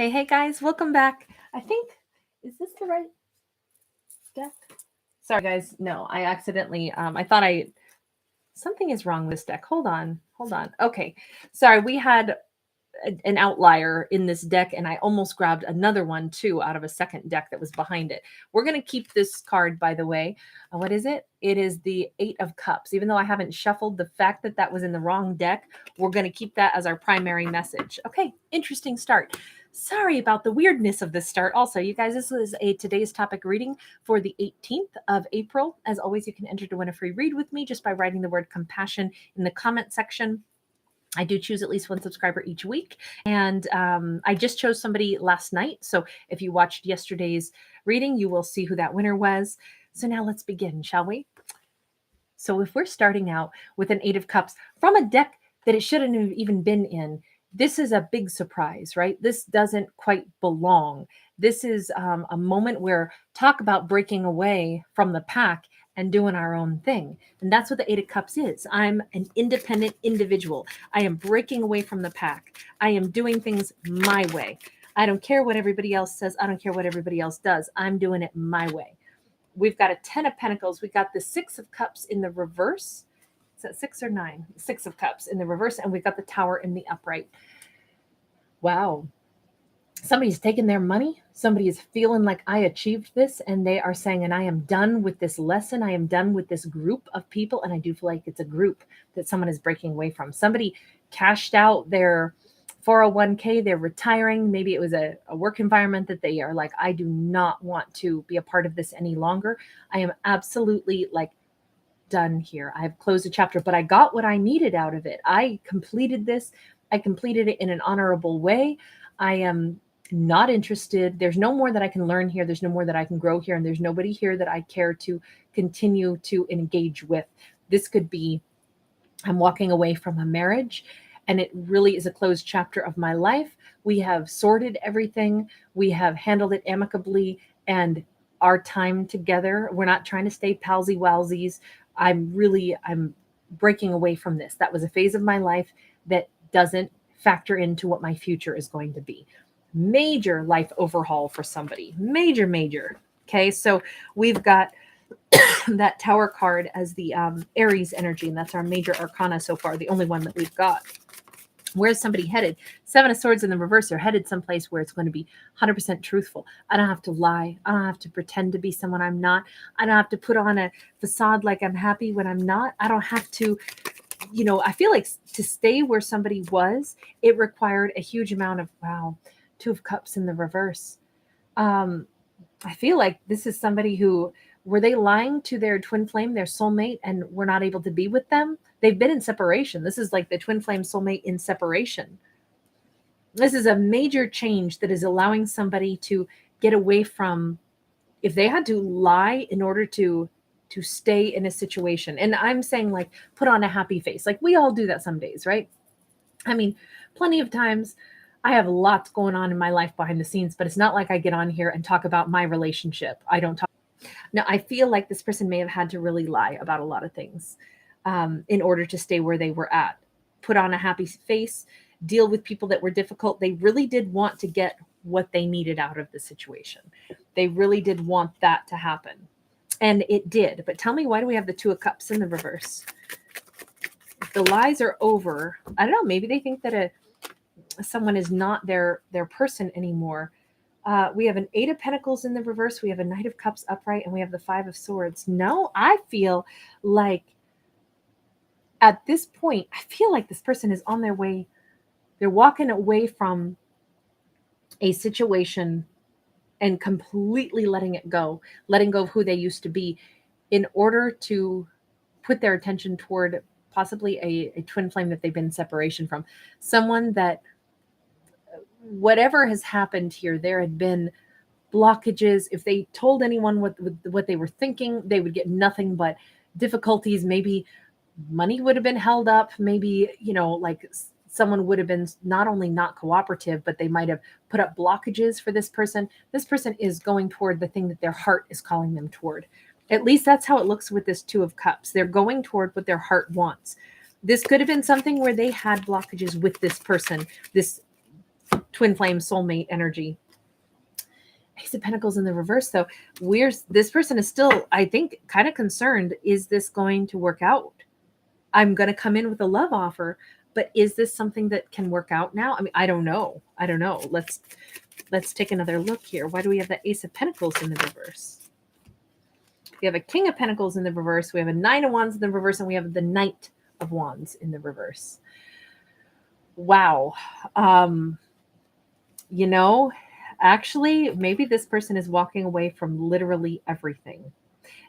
Hey guys, welcome back. I think, is this the right deck? Sorry guys, no, I accidentally, something is wrong with this deck. Hold on. Okay, sorry, we had an outlier in this deck and I almost grabbed another one too out of a second deck that was behind it. We're going to keep this card, by the way. What is it? It is the 8 of Cups. Even though I haven't shuffled, the fact that that was in the wrong deck, we're going to keep that as our primary message. Okay, interesting start. Sorry about the weirdness of this start. Also, you guys, this is a today's topic reading for the 18th of April. As always, you can enter to win a free read with me just by writing the word compassion in the comment section. I do choose at least one subscriber each week. And I just chose somebody last night. So if you watched yesterday's reading, you will see who that winner was. So now let's begin, shall we? So if we're starting out with an 8 of Cups from a deck that it shouldn't have even been in, this is a big surprise, right? This doesn't quite belong. This is a moment where talk about breaking away from the pack and doing our own thing. And that's what the 8 of Cups is. I'm an independent individual. I am breaking away from the pack. I am doing things my way. I don't care what everybody else says. I don't care what everybody else does. I'm doing it my way. We've got a 10 of Pentacles. We've got the 6 of Cups in the reverse. Is that 6 or 9? 6 of Cups in the reverse. And we've got the Tower in the upright. Wow. Somebody's taking their money. Somebody is feeling like I achieved this and they are saying, and I am done with this lesson. I am done with this group of people. And I do feel like it's a group that someone is breaking away from. Somebody cashed out their 401k. They're retiring. Maybe it was a work environment that they are like, I do not want to be a part of this any longer. I am absolutely like done here. I have closed a chapter, but I got what I needed out of it. I completed this. I completed it in an honorable way. I am not interested. There's no more that I can learn here. There's no more that I can grow here. And there's nobody here that I care to continue to engage with. This could be, I'm walking away from a marriage and it really is a closed chapter of my life. We have sorted everything. We have handled it amicably and our time together. We're not trying to stay palsy-walsies. I'm breaking away from this. That was a phase of my life that doesn't factor into what my future is going to be. Major life overhaul for somebody. Major. Okay, so we've got that Tower card as the Aries energy, and that's our major arcana so far, the only one that we've got. Where's somebody headed? 7 of Swords in the reverse. They're headed someplace where it's going to be 100% truthful. I don't have to lie. I don't have to pretend to be someone I'm not. I don't have to put on a facade like I'm happy when I'm not. I don't have to, I feel like to stay where somebody was, it required a huge amount of, 2 of Cups in the reverse. I feel like this is somebody who, were they lying to their twin flame, their soulmate, and were not able to be with them? They've been in separation. This is like the twin flame soulmate in separation. This is a major change that is allowing somebody to get away from, if they had to lie in order to stay in a situation. And I'm saying like, put on a happy face. Like we all do that some days, right? I mean, plenty of times I have lots going on in my life behind the scenes, but it's not like I get on here and talk about my relationship. I don't talk. Now, I feel like this person may have had to really lie about a lot of things in order to stay where they were at. Put on a happy face, deal with people that were difficult. They really did want to get what they needed out of the situation. They really did want that to happen. And it did. But tell me, why do we have the 2 of Cups in the reverse? If the lies are over, I don't know, maybe they think that someone is not their person anymore. We have an 8 of Pentacles in the reverse. We have a Knight of Cups upright, and we have the 5 of Swords. No, I feel like at this point, I feel like this person is on their way. They're walking away from a situation and completely letting go of who they used to be in order to put their attention toward possibly a twin flame that they've been in separation from. Someone that, whatever has happened here, there had been blockages. If they told anyone what they were thinking, they would get nothing but difficulties. Maybe money would have been held up. Maybe, like someone would have been not only not cooperative, but they might have put up blockages for this person. This person is going toward the thing that their heart is calling them toward. At least that's how it looks with this 2 of Cups. They're going toward what their heart wants. This could have been something where they had blockages with this person, this twin flame soulmate energy. Ace of Pentacles in the reverse, though. This person is still, I think, kind of concerned. Is this going to work out? I'm going to come in with a love offer, but is this something that can work out now? I mean, I don't know. Let's take another look here. Why do we have the Ace of Pentacles in the reverse? We have a King of Pentacles in the reverse. We have a Nine of Wands in the reverse, and we have the Knight of Wands in the reverse. Wow. You know, actually, maybe this person is walking away from literally everything.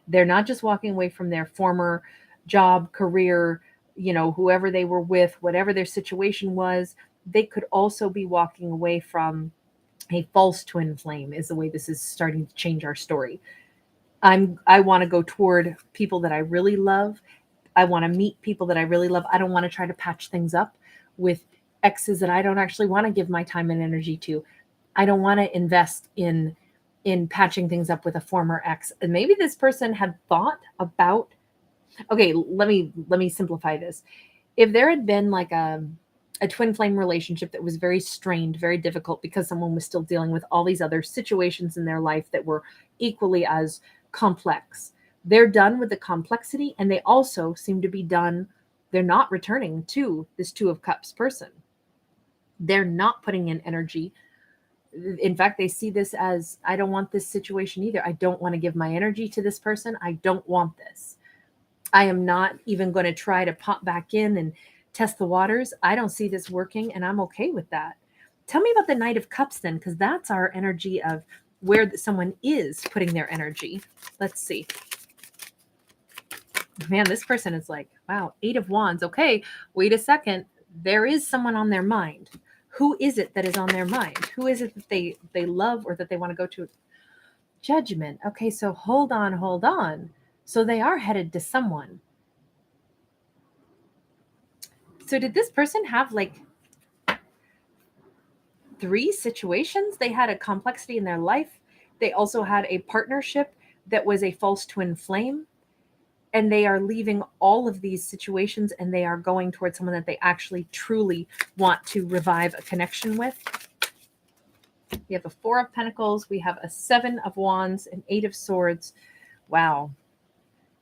They're not just walking away from their former job, career, you know, whoever they were with, whatever their situation was. They could also be walking away from a false twin flame, is the way this is starting to change our story. I want to go toward people that I really love. I want to meet people that I really love. I don't want to try to patch things up with exes that I don't actually want to give my time and energy to. I don't want to invest in patching things up with a former ex. And maybe this person had thought about, okay, let me simplify this. If there had been like a twin flame relationship that was very strained, very difficult because someone was still dealing with all these other situations in their life that were equally as complex. They're done with the complexity, and they also seem to be done. They're not returning to this Two of Cups person. They're not putting in energy. In fact, they see this as, I don't want this situation either. I don't want to give my energy to this person. I don't want this. I am not even going to try to pop back in and test the waters. I don't see this working, and I'm okay with that. Tell me about the Knight of Cups then, because that's our energy of where someone is putting their energy. Let's see. Man, this person is like, wow, Eight of Wands. Okay, wait a second. There is someone on their mind. Who is it that is on their mind? Who is it that they love or that they want to go to? Judgment. Okay, so hold on. So they are headed to someone. So did this person have like 3 situations? They had a complexity in their life. They also had a partnership that was a false twin flame. And they are leaving all of these situations, and they are going towards someone that they actually truly want to revive a connection with. We have a 4 of Pentacles. We have a 7 of Wands, an 8 of Swords. Wow.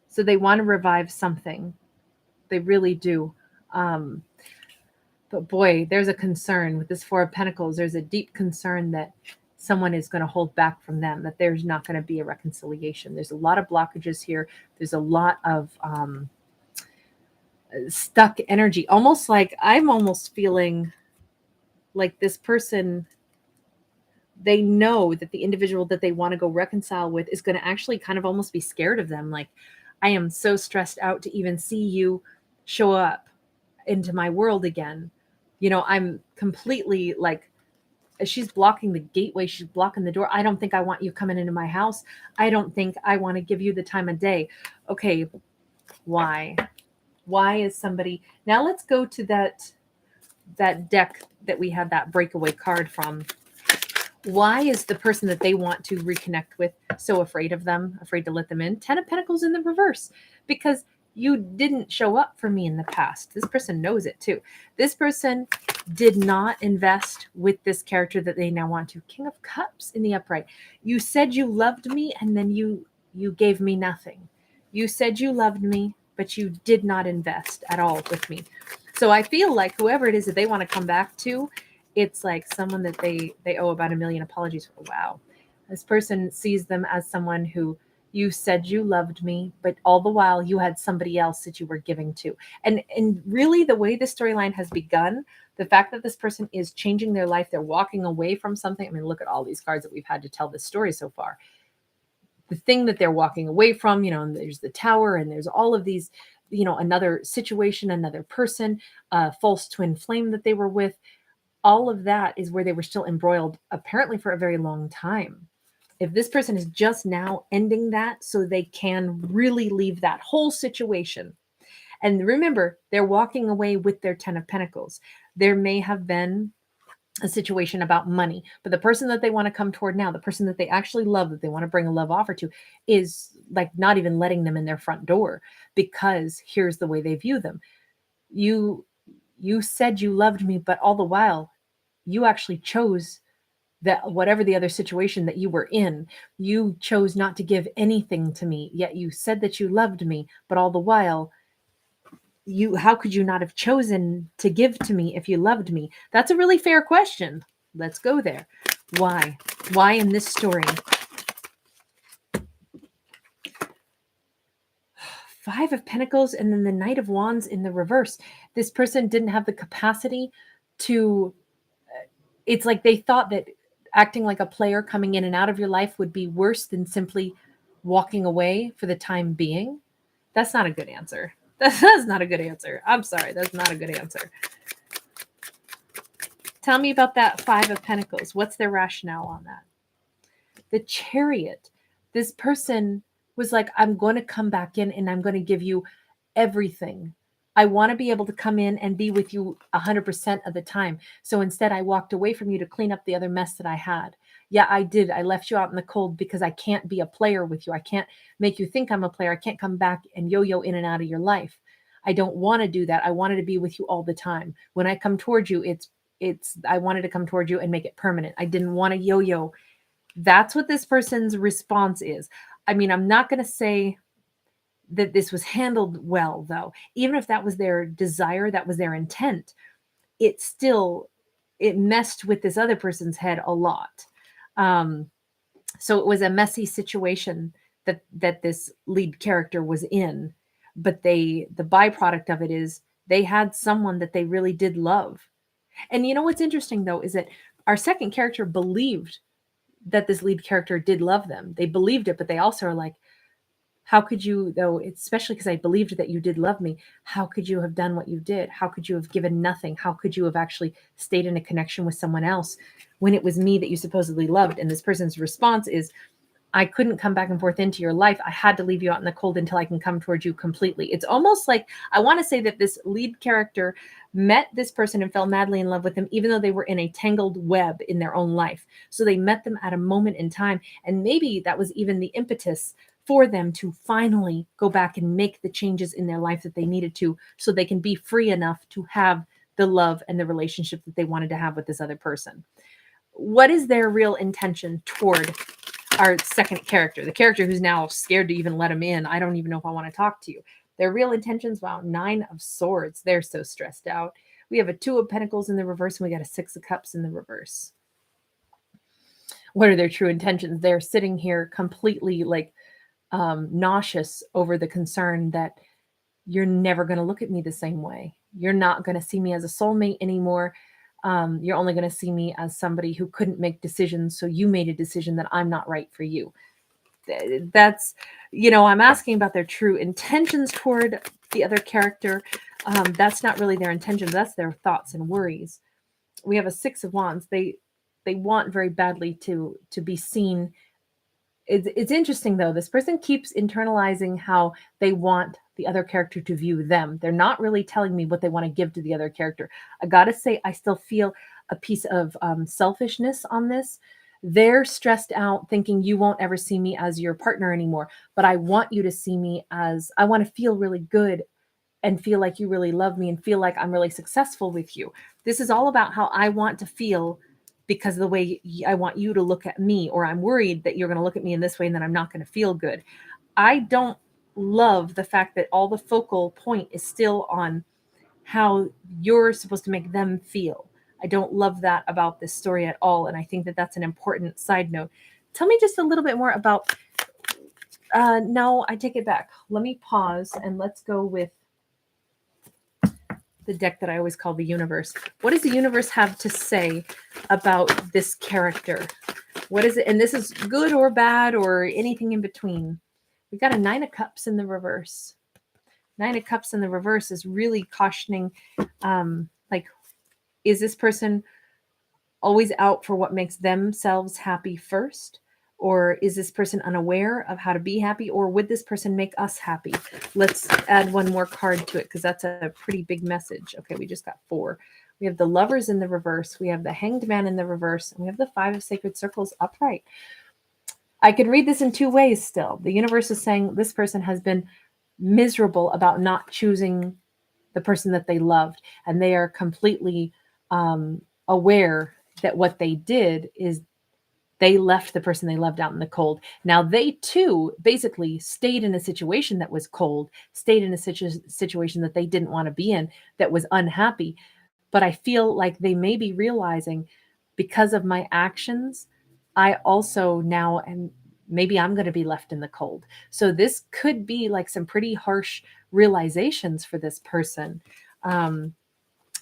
So they want to revive something. They really do. But boy, there's a concern with this 4 of Pentacles. There's a deep concern that someone is going to hold back from them, that there's not going to be a reconciliation. There's a lot of blockages here. There's a lot of stuck energy. Almost like, I'm almost feeling like this person, they know that the individual that they want to go reconcile with is going to actually kind of almost be scared of them. Like, I am so stressed out to even see you show up into my world again. You know, I'm completely like, she's blocking the gateway. She's blocking the door. I don't think I want you coming into my house. I don't think I want to give you the time of day. Okay. Why? Why is somebody, now let's go to that deck that we had that breakaway card from. Why is the person that they want to reconnect with so afraid of them, afraid to let them in? 10 of Pentacles in the reverse, because you didn't show up for me in the past. This person knows it too. This person did not invest with this character that they now want to. King of Cups in the upright. You said you loved me, and then you gave me nothing. You said you loved me, but you did not invest at all with me. So I feel like whoever it is that they want to come back to, it's like someone that they owe about 1 million apologies for. Wow. This person sees them as someone who, you said you loved me, but all the while you had somebody else that you were giving to. And really the way this storyline has begun, the fact that this person is changing their life, they're walking away from something. I mean, look at all these cards that we've had to tell this story so far. The thing that they're walking away from, you know, and there's the Tower, and there's all of these, you know, another situation, another person, false twin flame that they were with. All of that is where they were still embroiled, apparently for a very long time. If this person is just now ending that so they can really leave that whole situation. And remember, they're walking away with their 10 of Pentacles. There may have been a situation about money, but the person that they want to come toward now, the person that they actually love, that they want to bring a love offer to, is like not even letting them in their front door, because here's the way they view them. You said you loved me, but all the while You actually chose that whatever the other situation that you were in, you chose not to give anything to me, yet you said that you loved me, but all the while, how could you not have chosen to give to me if you loved me? That's a really fair question. Let's go there. Why? Why in this story? Five of Pentacles and then the Knight of Wands in the reverse. This person didn't have the capacity to, it's like they thought that acting like a player coming in and out of your life would be worse than simply walking away for the time being. That's not a good answer. That's not a good answer. I'm sorry. That's not a good answer. Tell me about that Five of Pentacles. What's their rationale on that? The Chariot. This person was like, I'm going to come back in and I'm going to give you everything. I want to be able to come in and be with you 100% of the time. So instead, I walked away from you to clean up the other mess that I had. Yeah, I did. I left you out in the cold because I can't be a player with you. I can't make you think I'm a player. I can't come back and yo-yo in and out of your life. I don't want to do that. I wanted to be with you all the time. When I come towards you, I wanted to come towards you and make it permanent. I didn't want to yo-yo. That's what this person's response is. I mean, I'm not going to say that this was handled well, though. Even if that was their desire, that was their intent, it messed with this other person's head a lot. So it was a messy situation that this lead character was in. But the byproduct of it is they had someone that they really did love. And you know what's interesting, though, is that our second character believed that this lead character did love them. They believed it, but they also are like, how could you, though, especially because I believed that you did love me, how could you have done what you did? How could you have given nothing? How could you have actually stayed in a connection with someone else when it was me that you supposedly loved? And this person's response is, I couldn't come back and forth into your life. I had to leave you out in the cold until I can come towards you completely. It's almost like, I want to say that this lead character met this person and fell madly in love with them, even though they were in a tangled web in their own life. So they met them at a moment in time. And maybe that was even the impetus for them to finally go back and make the changes in their life that they needed to, so they can be free enough to have the love and the relationship that they wanted to have with this other person. What is their real intention toward our second character, the character who's now scared to even let him in? I don't even know if I want to talk to you. Their real intentions, wow, Nine of Swords. They're so stressed out. We have a Two of Pentacles in the reverse, and we got a Six of Cups in the reverse. What are their true intentions? They're sitting here completely like nauseous over the concern that you're never going to look at me the same way. You're not going to see me as a soulmate anymore. You're only going to see me as somebody who couldn't make decisions. So you made a decision that I'm not right for you. That's, I'm asking about their true intentions toward the other character. That's not really their intentions. That's their thoughts and worries. We have a Six of Wands. They want very badly to be seen. It's interesting, though. This person keeps internalizing how they want the other character to view them. They're not really telling me what they want to give to the other character. I got to say, I still feel a piece of selfishness on this. They're stressed out thinking you won't ever see me as your partner anymore, but I want you to see me as, I want to feel really good and feel like you really love me and feel like I'm really successful with you. This is all about how I want to feel because of the way I want you to look at me, or I'm worried that you're going to look at me in this way and then I'm not going to feel good. I don't love the fact that all the focal point is still on how you're supposed to make them feel. I don't love that about this story at all. And I think that that's an important side note. Tell me just a little bit more about, no, I take it back. Let me pause and let's go with the deck that I always call the universe. What does the universe have to say about this character? What is it? And this is good or bad or anything in between. We got a Nine of Cups in the reverse. Nine of Cups in the reverse is really cautioning, like, is this person always out for what makes themselves happy first? Or is this person unaware of how to be happy? Or would this person make us happy? Let's add one more card to it because that's a pretty big message. Okay, we just got 4. We have the Lovers in the reverse. We have the Hanged Man in the reverse. And we have the Five of Sacred Circles upright. I could read this in 2 ways still. The universe is saying this person has been miserable about not choosing the person that they loved. And they are completely aware that what they did is they left the person they loved out in the cold. Now they too basically stayed in a situation that was cold, stayed in a situation that they didn't want to be in, that was unhappy. But I feel like they may be realizing, because of my actions, I also now am, maybe I'm going to be left in the cold. So this could be like some pretty harsh realizations for this person.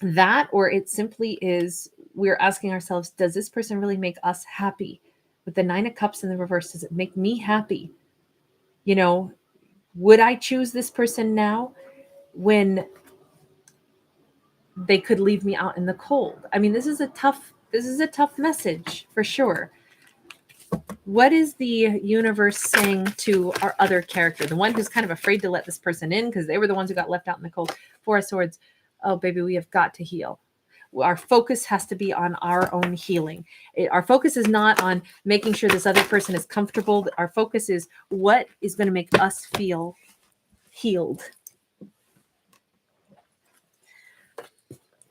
That, or it simply is, we're asking ourselves, does this person really make us happy? With the 9 of Cups in the reverse, does it make me happy? You know, would I choose this person now when they could leave me out in the cold? I mean, this is a tough message for sure. What is the universe saying to our other character, the one who's kind of afraid to let this person in because they were the ones who got left out in the cold? 4 of Swords. Oh, baby, we have got to heal. Our focus has to be on our own healing. Our focus is not on making sure this other person is comfortable. Our focus is what is going to make us feel healed.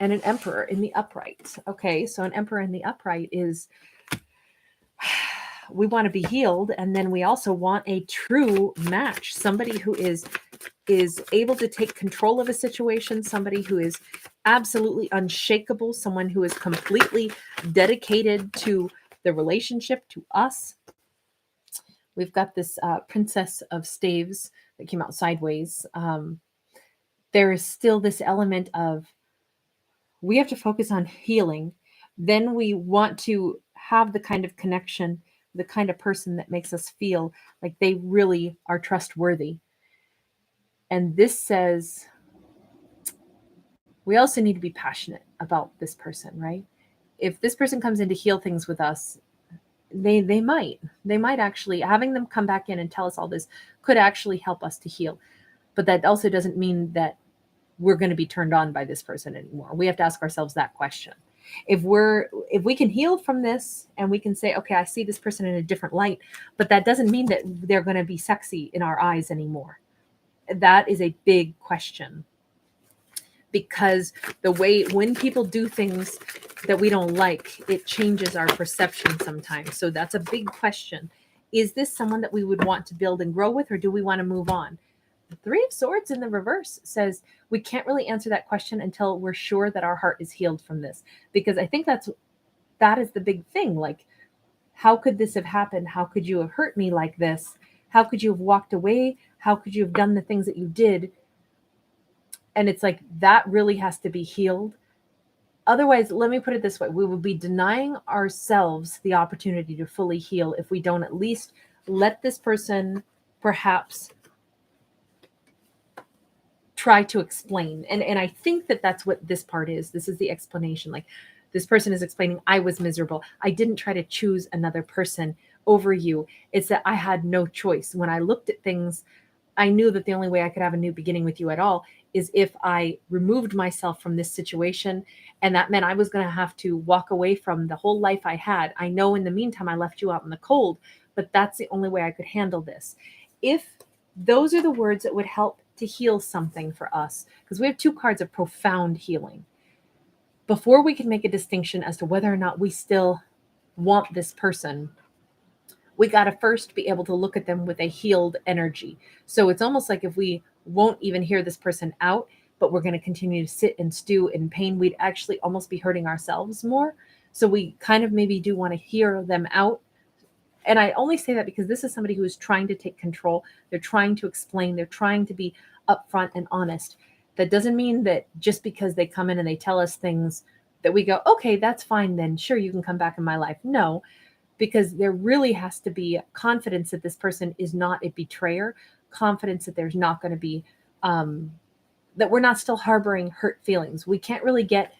And an Emperor in the upright. Okay, so an Emperor in the upright is, we want to be healed, and then we also want a true match, somebody who is able to take control of a situation, somebody who is absolutely unshakable, someone who is completely dedicated to the relationship, to us. We've got this Princess of Staves that came out sideways. There is still this element of, we have to focus on healing. Then we want to have the kind of connection, the kind of person that makes us feel like they really are trustworthy. And this says we also need to be passionate about this person, right? If this person comes in to heal things with us, they might actually, having them come back in and tell us all this could actually help us to heal. But that also doesn't mean that we're going to be turned on by this person anymore. We have to ask ourselves that question. If we can heal from this and we can say, okay, I see this person in a different light, but that doesn't mean that they're going to be sexy in our eyes anymore. That is a big question. Because the way, when people do things that we don't like, it changes our perception sometimes. So that's a big question. Is this someone that we would want to build and grow with, or do we want to move on? The 3 of Swords in the reverse says we can't really answer that question until we're sure that our heart is healed from this. Because I think that is the big thing. Like, how could this have happened? How could you have hurt me like this? How could you have walked away? How could you have done the things that you did? And it's like, that really has to be healed. Otherwise, let me put it this way. We will be denying ourselves the opportunity to fully heal if we don't at least let this person perhaps try to explain. And I think that that's what this part is. This is the explanation. Like, this person is explaining, I was miserable. I didn't try to choose another person over you. It's that I had no choice. When I looked at things, I knew that the only way I could have a new beginning with you at all is if I removed myself from this situation. And that meant I was going to have to walk away from the whole life I had. I know in the meantime, I left you out in the cold, but that's the only way I could handle this. If those are the words that would help to heal something for us, because we have 2 cards of profound healing. Before we can make a distinction as to whether or not we still want this person, we got to first be able to look at them with a healed energy. So it's almost like if we won't even hear this person out, but we're going to continue to sit and stew in pain, we'd actually almost be hurting ourselves more. So we kind of maybe do want to hear them out. And I only say that because this is somebody who is trying to take control. They're trying to explain. They're trying to be upfront and honest. That doesn't mean that just because they come in and they tell us things that we go, okay, that's fine then. Sure, you can come back in my life. No, because there really has to be confidence that this person is not a betrayer, confidence that there's not going to be, that we're not still harboring hurt feelings. We can't really get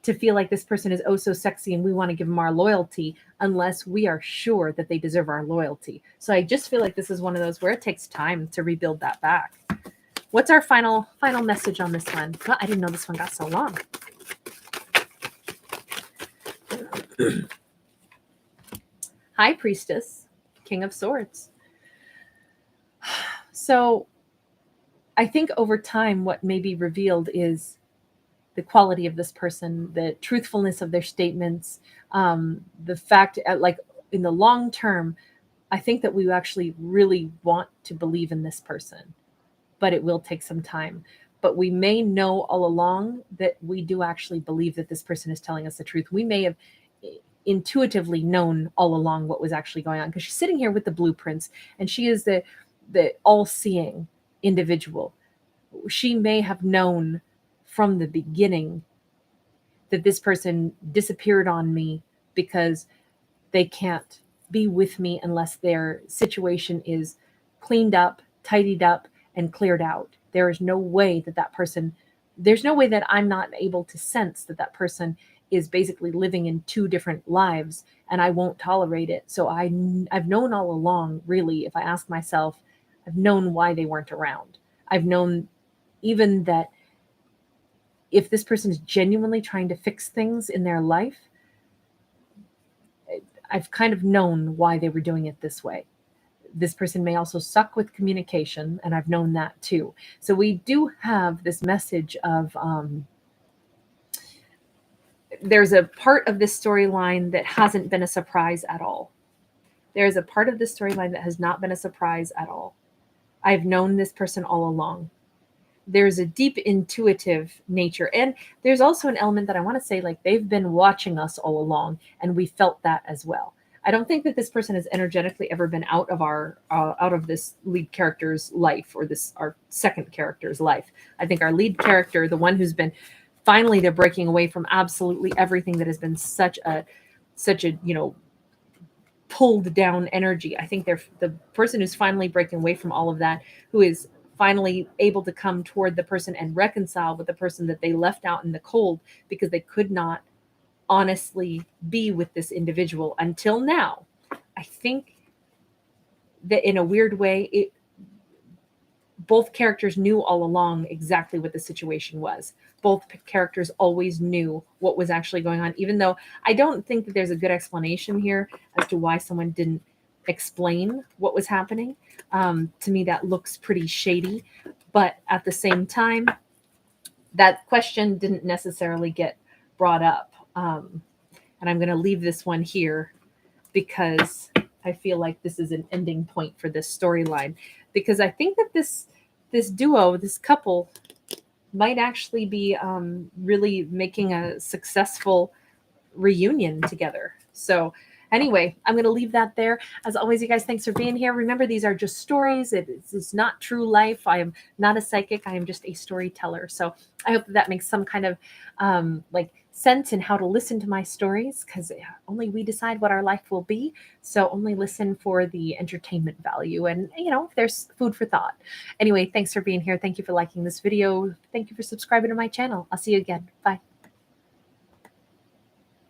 to feel like this person is oh so sexy and we want to give them our loyalty unless we are sure that they deserve our loyalty. So I just feel like this is one of those where it takes time to rebuild that back. What's our final message on this one? Well, I didn't know this one got so long. High Priestess, King of Swords. So I think over time, what may be revealed is the quality of this person, the truthfulness of their statements, the fact, like in the long term, I think that we actually really want to believe in this person, but it will take some time. But we may know all along that we do actually believe that this person is telling us the truth. We may have intuitively known all along what was actually going on, because she's sitting here with the blueprints, and she is the all-seeing individual. She may have known from the beginning that this person disappeared on me because they can't be with me unless their situation is cleaned up, tidied up, and cleared out. There is no way that person, there's no way that I'm not able to sense that person is basically living in two different lives, and I won't tolerate it. So I've known all along, really, if I ask myself, I've known why they weren't around. I've known even that if this person is genuinely trying to fix things in their life, I've kind of known why they were doing it this way. This person may also suck with communication, and I've known that too. So we do have this message of there's a part of this storyline that hasn't been a surprise at all. There's a part of this storyline that has not been a surprise at all. I've known this person all along. There's a deep intuitive nature. And there's also an element that I want to say, like, they've been watching us all along, and we felt that as well. I don't think that this person has energetically ever been out of this lead character's life, or our second character's life. I think our lead character, the one who's been finally, they're breaking away from absolutely everything that has been such a pulled down energy. I think they're the person who's finally breaking away from all of that, who is finally able to come toward the person and reconcile with the person that they left out in the cold because they could not honestly be with this individual until now. I think that in a weird way, both characters knew all along exactly what the situation was. Both characters always knew what was actually going on, even though I don't think that there's a good explanation here as to why someone didn't explain what was happening. To me, that looks pretty shady. But at the same time, that question didn't necessarily get brought up. And I'm going to leave this one here because I feel like this is an ending point for this storyline. Because I think that this duo, this couple, might actually be really making a successful reunion together. So anyway, I'm going to leave that there. As always, you guys, thanks for being here. Remember, these are just stories. It's not true life. I am not a psychic. I am just a storyteller. So I hope that makes some kind of sense in how to listen to my stories, because only we decide what our life will be. So only listen for the entertainment value, and if there's food for thought. Anyway, thanks for being here. Thank you for liking this video. Thank you for subscribing to my channel. I'll see you again. Bye.